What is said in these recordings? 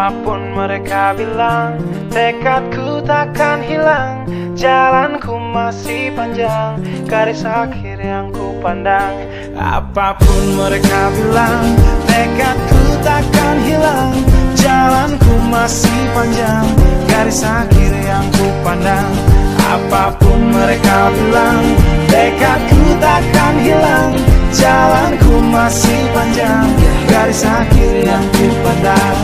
Apapun mereka bilang, tekadku takkan hilang. Jalanku masih panjang, garis akhir yang ku pandang. Apapun mereka bilang, tekadku takkan hilang. Jalanku masih panjang, garis akhir yang ku pandang. Apapun mereka bilang, tekadku takkan hilang. Jalanku masih panjang, garis akhir yang ku pandang.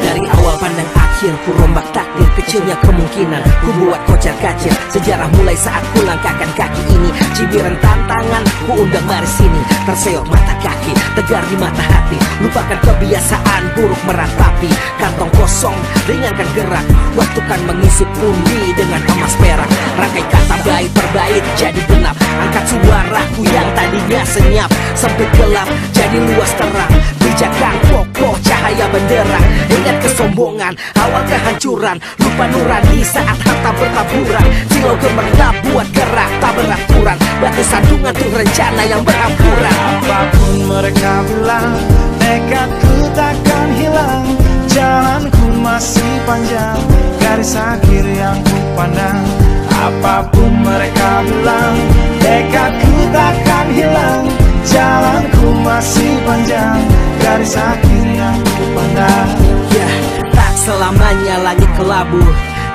Dari awal pandang akhir, ku rombak takdir. Kecilnya kemungkinan, ku buat kocar kacir. Sejarah mulai saat ku langkahkan kaki ini. Cibiran tantangan, ku undang mari sini. Terseok mata kaki, tegar di mata hati. Lupakan kebiasaan buruk meratapi. Kantong kosong, ringankan gerak. Waktu kan mengisi pundi dengan emas perak. Rangkai kata bait per bait jadi genap. Angkat suaraku yang tadinya senyap. Sempit gelap, jadi luas terang. Pijakan kokoh cahaya benderang. Ingat kesombongan, awal kehancuran. Lupa nurani saat harta bertaburan. Silau gemerlap buat gerak tak beraturan. Batu sandungan tuh rencana yang berampuran. Apapun mereka bilang, tekadku takkan hilang. Jalanku masih panjang, garis akhir yang ku pandang. Apapun mereka bilang, tekadku takkan hilang. Jalanku masih panjang, garis akhir yang ku pandang. Ya, tak selamanya langit kelabu,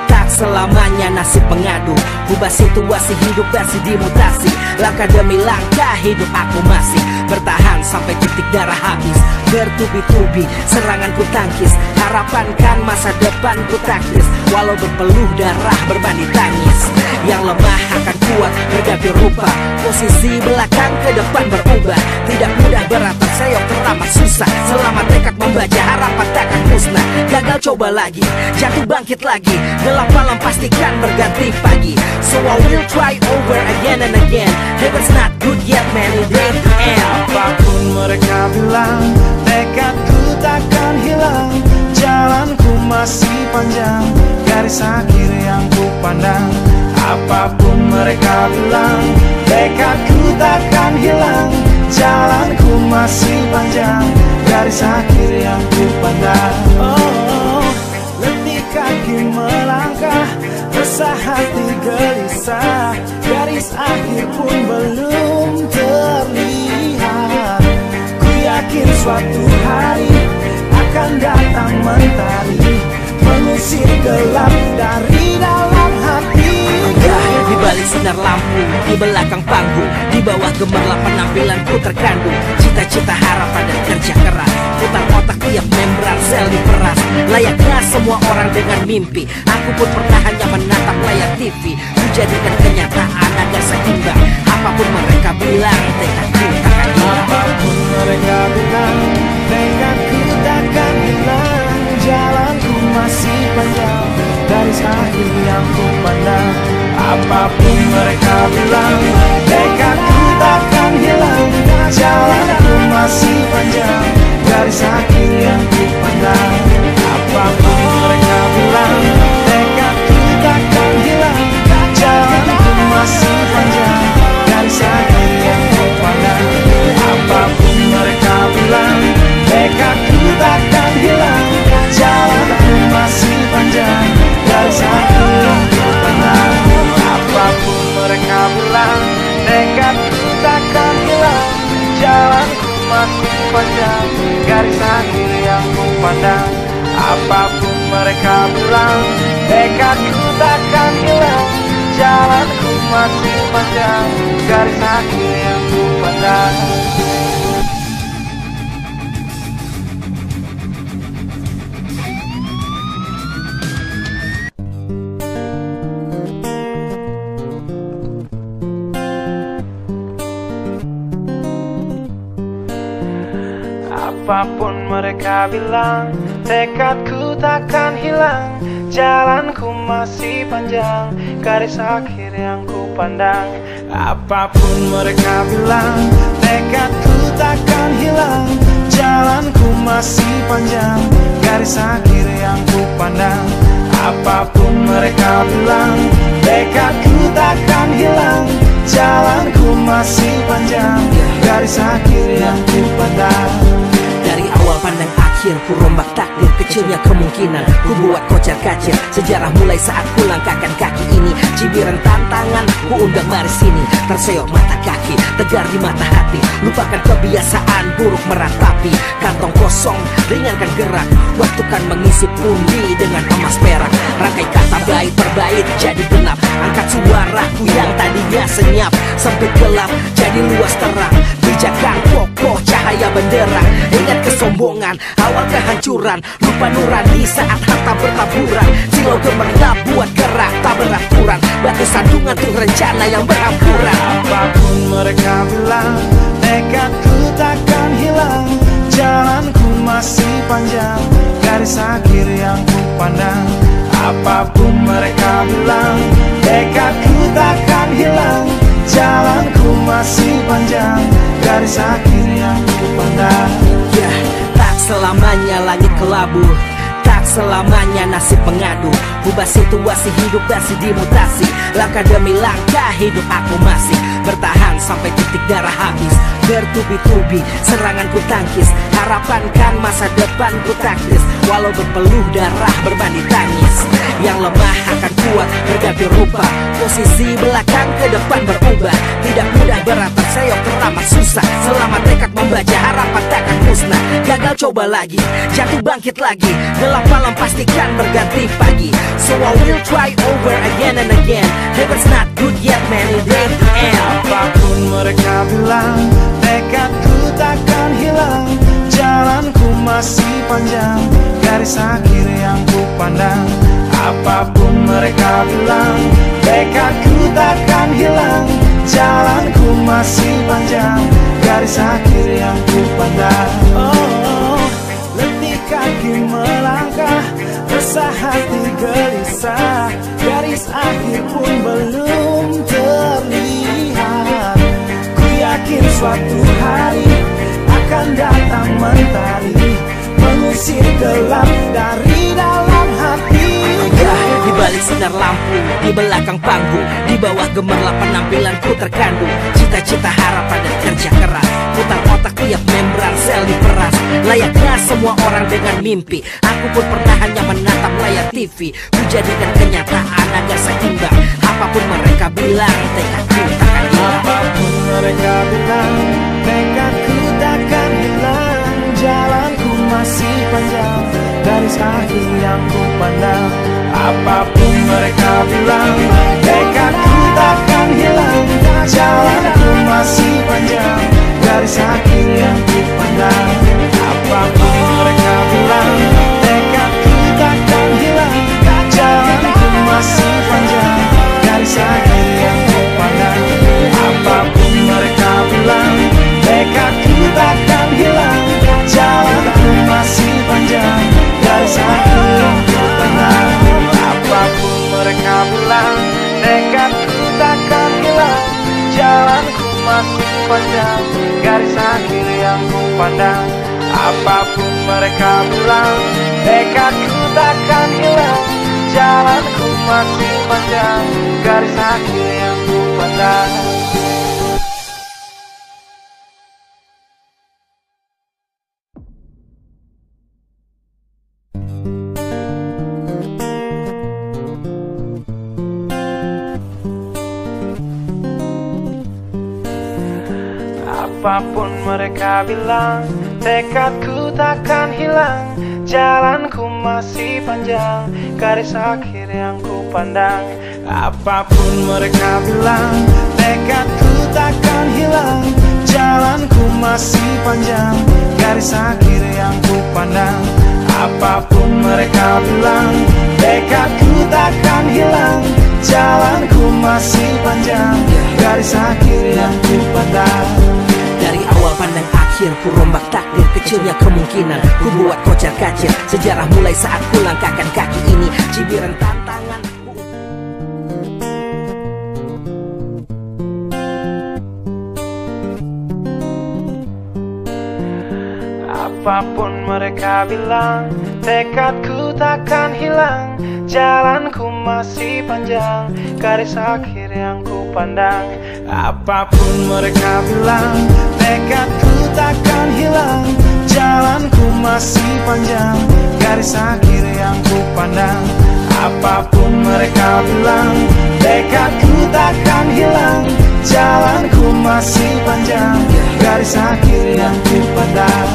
tak selamanya nasib pengadu. Ubah situasi hidup masih dimutasi. Langkah demi langkah hidup aku masih bertahan sampai titik darah habis. Bertubi-tubi serangan ku tangkis. Harapan kan masa depan ku taktis. Walau berpeluh darah berbanding tangis. Yang lemah akan kuat berganti rupa. Posisi belakang ke depan berubah. Tidak mudah berat terseok teramat susah. Selama tekad membaca harapan takkan musnah. Gagal coba lagi, jatuh bangkit lagi. Gelap malam pastikan berganti pagi. So I will try over again and again. Heaven's not good yet man, it ain't the end. Apapun mereka bilang, tekadku takkan hilang. Jalanku masih panjang, garis akhir yang ku pandang. Apapun mereka bilang, tekadku takkan hilang. Jalanku masih panjang, garis akhir yang ku pandang. Oh, letih kaki melangkah, resah hati gelisah. Garis akhir pun belum terlihat. Ku yakin suatu hari akan datang mentari, mengusir gelap dari dalam hati. Di balik sinar lampu, di belakang panggung, di bawah gemerlap penampilanku terkandung. Cita-cita, harapan dan kerja keras. Putar otak tiap membran sel diperas. Layaknya semua orang dengan mimpi, aku pun pernah hanya menatap layar TV. Menjadikan kenyataan agar seimbang. Apapun mereka bilang, tekadku takkan hilang. Apapun mereka bilang, tekadku takkan hilang. Jalanku masih panjang, garis akhir yang ku pandang. Apapun mereka bilang, tekadku takkan hilang. Jalanku masih panjang, garis akhir yang ku pandang. Apapun mereka bilang, tekadku takkan hilang. Jalanku masih panjang, garis akhir yang ku pandang. Apapun mereka bilang, tekadku takkan hilang. Jalanku masih panjang, garis akhir yang ku pandang. Apapun mereka bilang, tekadku takkan hilang. Jalanku masih panjang, garis akhir yang ku pandang. Apapun mereka bilang, tekadku takkan hilang. Jalanku masih panjang, garis akhir yang ku pandang. Apapun mereka bilang, tekadku takkan hilang. Jalanku masih panjang, garis akhir yang ku pandang. Apapun mereka bilang, tekadku takkan hilang. Jalanku masih panjang, garis akhir yang ku pandang. Apapun mereka bilang, tekadku takkan hilang. Jalanku masih panjang, garis akhir yang ku pandang. Dari awal pandang akhir, ku rombak takdir. Kecil kecilnya kemungkinan ku buat kocar kacir. Sejarah mulai saat ku langkahkan kaki ini. Cibiran tantangan ku undang mari sini. Terseok mata kaki, tegar di mata hati. Lupakan kebiasaan buruk meratapi. Kantong kosong, ringankan gerak. Waktu kan mengisi pundi dengan emas perak. Rangkai kata bait per bait jadi genap. Angkat suaraku yang tadinya senyap. Sempit gelap jadi luas terang. Bijakan kokoh cahaya benderang. Ingat kesombongan, awal kehancuran. Lupa nurani saat harta bertaburan. Silau gemerlap buat gerak tak beraturan. Batu sandungan tuh rencana yang berhampuran. Apapun mereka bilang, tekadku takkan hilang. Jalanku masih panjang, garis akhir yang ku pandang. Apapun mereka bilang, tekadku takkan hilang. Jalanku masih panjang, garis akhir yang ku pandang. Ya, tak selamanya langit kelabu, tak selamanya nasib mengadu. Ubah situasi hidup masih dimutasi. Langkah demi langkah hidup aku masih bertahan sampai titik darah habis. Bertubi-tubi serangan ku tangkis. Harapan kan masa depan ku taktis. Walau berpeluh darah berbanding tangis. Yang lemah akan kuat berganti rupa. Posisi belakang ke depan berubah. Tidak mudah berat terseok teramat susah. Selama tekad membaca harapan takkan musnah. Gagal coba lagi, jatuh bangkit lagi. Gelap malam pastikan berganti pagi. So I will try over again and again. Heaven's not good yet man, it ain't the end. Apapun mereka bilang, tekadku takkan hilang. Jalanku masih panjang, garis akhir yang ku pandang. Apapun mereka bilang, tekadku takkan hilang. Jalanku masih panjang, garis akhir yang ku pandang. Oh, letih kaki melangkah, resah hati gelisah. Garis akhir pun belum terlihat. Ku yakin suatu hari akan datang mentari, mengusir gelap dari dalam hati. Di balik sinar lampu, di belakang panggung, di bawah gemerlap penampilanku terkandung. Cita-cita, harapan dan kerja keras. Putar otak tiap membran sel diperas. Layaknya semua orang dengan mimpi, aku pun pernah hanya menatap layar TV. Ku jadikan kenyataan agar seimbang. Apapun mereka bilang, tekadku takkan hilang. Apapun mereka bilang, tekadku takkan hilang. Jalanku masih panjang, garis akhir yang ku pandang. Apapun mereka bilang, tekadku takkan hilang. Jalanku masih panjang, garis akhir yang ku pandang. Apapun mereka bilang, tekadku takkan hilang. Jalanku masih panjang, garis akhir yang ku pandang. Apapun mereka bilang, tekadku takkan hilang. Jalanku masih panjang, garis akhir yang ku pandang. Apapun mereka bilang, tekadku takkan hilang. Jalanku masih panjang, garis akhir yang ku pandang. Apapun mereka bilang, tekadku takkan hilang. Jalanku masih panjang, garis akhir yang ku pandang. Apapun mereka bilang, tekadku takkan hilang. Jalanku masih panjang, garis akhir yang ku pandang. Apapun mereka bilang, tekadku takkan hilang. Jalanku masih panjang, garis akhir yang ku pandang. Apapun mereka bilang, tekadku takkan hilang. Jalanku masih panjang, garis akhir yang ku pandang. Dari awal pandang akhir, ku rombak takdir. Kecilnya kemungkinan, ku buat kocar kacir. Sejarah mulai saat ku langkahkan kaki ini. Cibiran tantangan. Apapun mereka bilang, tekadku takkan hilang. Jalanku masih panjang, garis akhir yang ku pandang. Apapun mereka bilang, tekadku takkan hilang. Jalanku masih panjang, garis akhir yang ku pandang. Apapun mereka bilang, tekadku takkan hilang. Jalanku masih panjang, garis akhir yang ku pandang.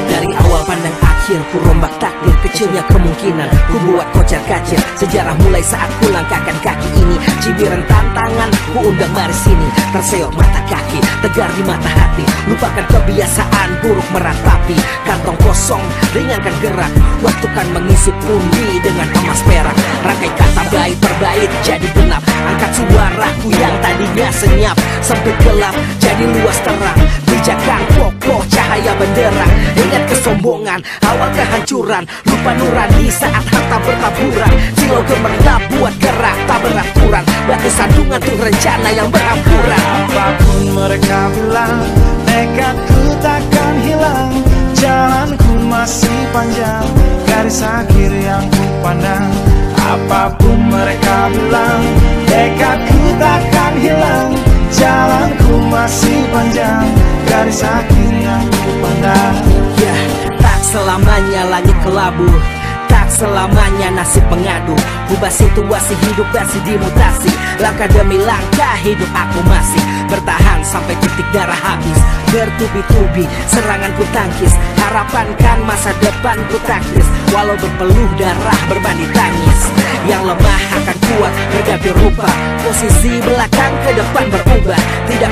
Dari awal pandang akhir, ku rombak takdir. Kecilnya kemungkinan, ku buat kocar kacir. Sejarah mulai saat ku langkahkan kaki ini. Cibiran tantangan, ku undang mari sini. Terseok mata kaki, tegar di mata hati. Lupakan kebiasaan buruk meratapi. Kantong kosong, ringankan gerak. Waktu kan mengisi pundi dengan emas perak. Rangkai kata bait per bait jadi genap. Angkat suaraku yang tadinya senyap, sempit gelap jadi luas terang. Pijakan kokoh cahaya benderang. Ingat kesombongan, awal kehancuran. Lupa nurani saat harta bertaburan. Silau gemerlap buat gerak tak beraturan. Batu sandungan tuh rencana yang berampuran. Apapun mereka bilang, tekadku takkan hilang. Jalanku masih panjang, garis akhir yang ku pandang. Apapun mereka bilang, tekadku takkan hilang. Jalanku masih panjang, garis akhir yang ku pandang. Ya, tak selamanya langit kelabu, tak selamanya nasib mengadu. Ubah situasi hidup masih dimutasi. Langkah demi langkah hidup aku masih bertahan sampai titik darah habis. Bertubi-tubi serangan ku tangkis. Harapan kan masa depan ku taktis. Walau berpeluh darah berbanding tangis. Yang lemah akan kuat berganti rupa. Posisi belakang ke depan berubah. Tidak